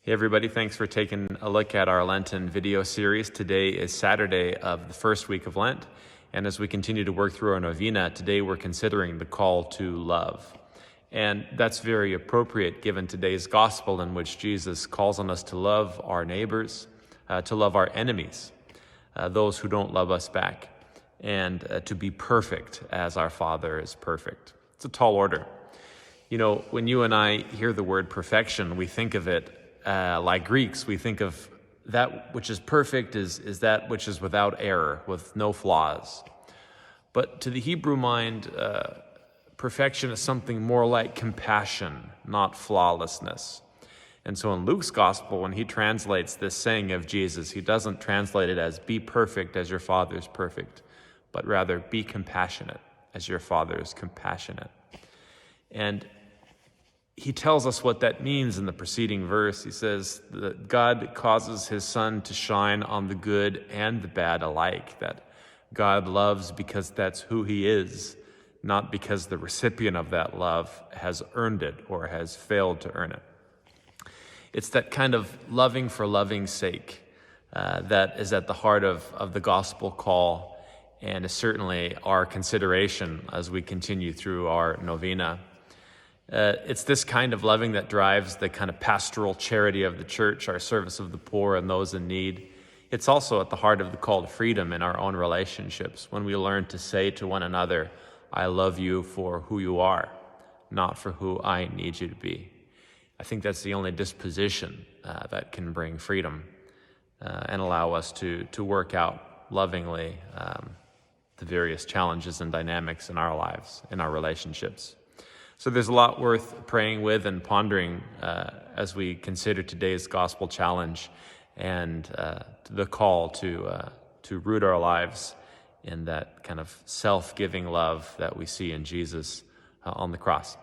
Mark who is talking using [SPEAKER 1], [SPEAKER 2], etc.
[SPEAKER 1] Hey everybody, thanks for taking a look at our Lenten video series. Today is Saturday of the first week of Lent, and as we continue to work through our novena, today we're considering the call to love. And that's very appropriate given today's gospel in which Jesus calls on us to love our neighbors, to love our enemies, those who don't love us back, and to be perfect as our Father is perfect. It's a tall order. You know, when you and I hear the word perfection, we think of it like Greeks. We think of that which is perfect is that which is without error, with no flaws. But to the Hebrew mind, perfection is something more like compassion, not flawlessness. And so in Luke's gospel, when he translates this saying of Jesus, he doesn't translate it as be perfect as your Father is perfect, but rather be compassionate as your Father is compassionate. And he tells us what that means in the preceding verse. He says that God causes his sun to shine on the good and the bad alike, that God loves because that's who he is, not because the recipient of that love has earned it or has failed to earn it. It's that kind of loving for loving's sake that is at the heart of the gospel call, and is certainly our consideration as we continue through our novena. It's this kind of loving that drives the kind of pastoral charity of the church, our service of the poor and those in need. It's also at the heart of the call to freedom in our own relationships, when we learn to say to one another, I love you for who you are, not for who I need you to be. I think that's the only disposition that can bring freedom and allow us to work out lovingly the various challenges and dynamics in our lives, in our relationships. So there's a lot worth praying with and pondering as we consider today's gospel challenge and the call to root our lives in that kind of self-giving love that we see in Jesus on the cross.